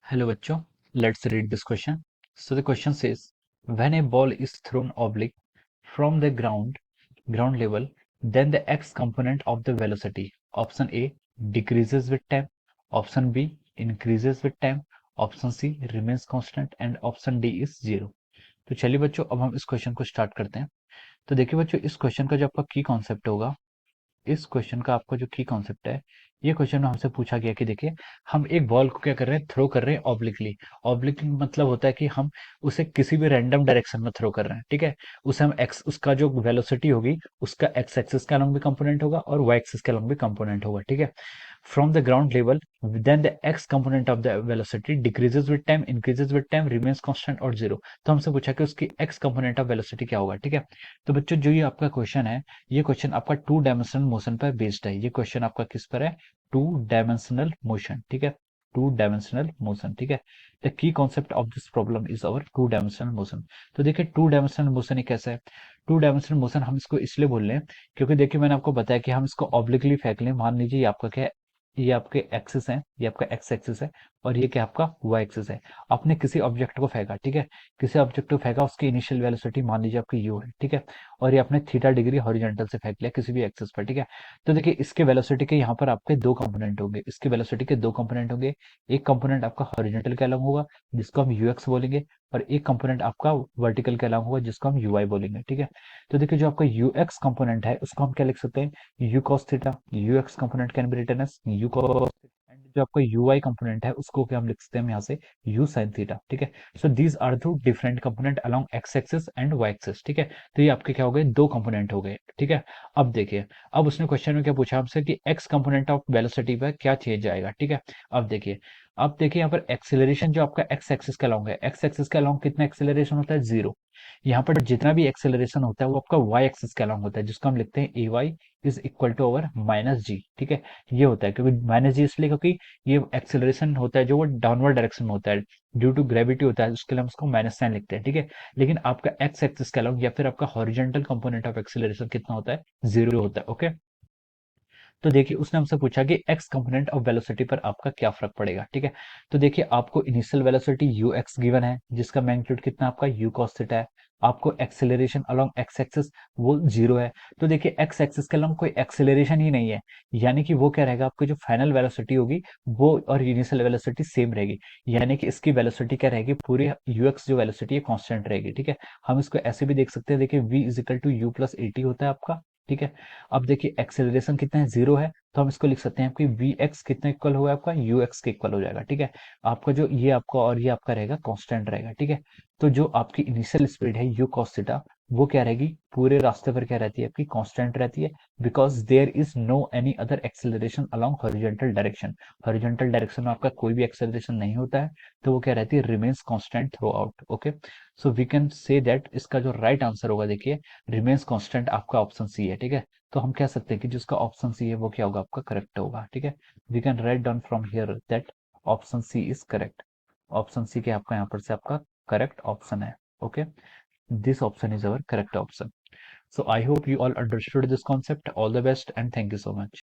Hello बच्चों, let's read this question. So the question says, when a ball is thrown oblique from the ground level, then the x component of the velocity, option A decreases with time, option B increases with time, option C remains constant and option D is 0. तो चलिए बच्चों, अब हम इस question को start करते हैं। तो देखिए बच्चों, इस क्वेश्चन का जो आपका की कॉन्सेप्ट होगा, इस क्वेश्चन का आपका जो की कॉन्सेप्ट है, ये क्वेश्चन में हमसे पूछा गया कि देखिए, हम एक बॉल को क्या कर रहे हैं, थ्रो कर रहे हैं ऑब्लिकली। ऑब्लिकली मतलब होता है कि हम उसे किसी भी रैंडम डायरेक्शन में थ्रो कर रहे हैं, ठीक है। उसे हम एक्स, उसका जो वेलोसिटी होगी, उसका एक्स एक्सिस के अलॉन्ग भी कंपोनेंट होगा और वाई एक्सिस के अलॉन्ग भी कंपोनेंट होगा, ठीक है। From the ground level, then the x component of the velocity decreases with time, increases with time, remains constant और जीरो। तो हमसे पूछा कि उसकी एक्स कंपोनेंट ऑफ वेलोसिटी क्या होगा, ठीक है। तो बच्चों, जो ये आपका क्वेश्चन है, ये क्वेश्चन आपका टू डायमेंशनल मोशन पर बेस्ड है। ये क्वेश्चन आपका किस पर है? टू डायमेंशनल मोशन, ठीक है। टू डायमेंशनल मोशन, ठीक है। The key concept of this problem is our two dimensional motion. तो देखिए, टू डायमेंशनल मोशन ये कैसा है? टू डायमेंशनल मोशन हम इसको इसलिए बोल रहे हैं क्योंकि देखिए, मैंने आपको बताया कि हम इसको ऑब्लिकली फेंक लें। मान लीजिए ये आपका क्या है, ये आपके एक्सिस है, ये आपका एक्स एक्सिस है और ये क्या आपका वाई एक्सिस है। आपने किसी ऑब्जेक्ट को फेंका, ठीक है। किसी ऑब्जेक्ट को फेंका, उसकी इनिशियल वेलोसिटी मान लीजिए आपकी यू है, ठीक है। और ये आपने थीटा डिग्री हॉरिजॉन्टल से फेंक लिया किसी भी एक्सिस पर, ठीक है। तो देखिए, इसके वेलोसिटी के यहाँ पर आपके दो कंपोनेंट होंगे, इसके वेलोसिटी के दो कंपोनेंट होंगे। एक कंपोनेंट आपका हॉरिजॉन्टल के अलॉन्ग होगा, जिसको हम यूएक्स बोलेंगे, और एक कंपोनेंट आपका वर्टिकल के अलॉन्ग होगा, जिसको हम यूवाई बोलेंगे, ठीक है। तो देखिए, जो आपका यूएक्स कंपोनेंट है, उसको हम क्या लिख सकते हैं? U cos theta. U x component can be written as u cos, and जो आपका यूवाई कंपोनेंट है, उसको क्या हम लिख सकते हैं यहाँ से? यू साइन थीटा, ठीक है। So these are two different component along x axis and y axis, ठीक है। तो ये आपके क्या हो गए? दो कंपोनेंट हो गए, ठीक है। अब देखिए, अब उसने क्वेश्चन में क्या पूछा हमसे कि एक्स कंपोनेंट ऑफ वेलोसिटी पर क्या चेंज आएगा, ठीक है। अब देखिए यहाँ पर एक्सेलरेशन जो आपका एक्स एक्सिस के अलॉन्ग है, एक्स एक्सिस के अलॉन्ग कितना एक्सेलरेशन होता है? जीरो। यहाँ पर जितना भी एक्सेलरेशन होता है वो आपका वाई एक्सिस के अलॉन्ग होता है, जिसको हम लिखते हैं A Y is equal to over minus G, ठीक है। ये होता है क्योंकि माइनस जी इसलिए क्योंकि ये एक्सेलरेशन होता है जो वो डाउनवर्ड डायरेक्शन में होता है, ड्यू टू ग्रेविटी होता है, उसके लिए हम उसको माइनस साइन लिखते हैं, ठीक है। लेकिन आपका एक्स एक्सिस के अलॉन्ग या फिर आपका हॉरिजॉन्टल कंपोनेंट ऑफ एक्सेलरेशन कितना होता है? जीरो होता है, ओके। तो देखिए, उसने हमसे पूछा कि एक्स कंपोनेंट ऑफ वेलोसिटी पर आपका क्या फर्क पड़ेगा, ठीक है। तो देखिए, आपको initial velocity you x given है, जिसका मैग्नीट्यूड कितना आपका यू कॉस थीटा है। आपको एक्सेलरेशन अलोंग एक्स एक्सिस वो जीरो है। तो देखिए, एक्स एक्सिस के अलोंग कोई एक्सेलरेशन ही नहीं है, यानी कि वो क्या रहेगा, आपकी जो फाइनल वेलोसिटी होगी वो और इनिशियल वेलोसिटी सेम रहेगी। यानी कि इसकी वेलोसिटी क्या रहेगी, पूरी यू एक्स जो वेलोसिटी है कांस्टेंट रहेगी, ठीक है। हम इसको ऐसे भी देख सकते हैं, देखिए v is equal to u plus a t होता है आपका, ठीक है। अब देखिए, एक्सेलरेशन कितना है? जीरो है। तो हम इसको लिख सकते हैं कि वी एक्स कितना इक्वल होगा आपका? यू एक्स के इक्वल हो जाएगा, ठीक है। आपका जो ये आपका और ये आपका रहेगा कांस्टेंट रहेगा, ठीक है। तो जो आपकी इनिशियल स्पीड है यू कॉस थीटा, वो क्या रहेगी? पूरे रास्ते पर क्या रहती है आपकी? कांस्टेंट रहती है, because there is no any other acceleration along horizontal direction. Horizontal direction में आपका कोई भी एक्सेलरेशन नहीं होता है, तो वो क्या रहती है? Remains constant throughout, okay. So we can say that इसका जो राइट आंसर होगा, देखिए, रिमेन्स कांस्टेंट आपका ऑप्शन सी है, ठीक है। तो हम कह सकते हैं कि जिसका ऑप्शन सी है वो क्या होगा? आपका करेक्ट होगा, ठीक है। We can write down from here that option C is correct. Option C के आपका यहाँ पर से आपका करेक्ट ऑप्शन है, okay. This option is our correct option. So I hope you all understood this concept. All the best and thank you so much.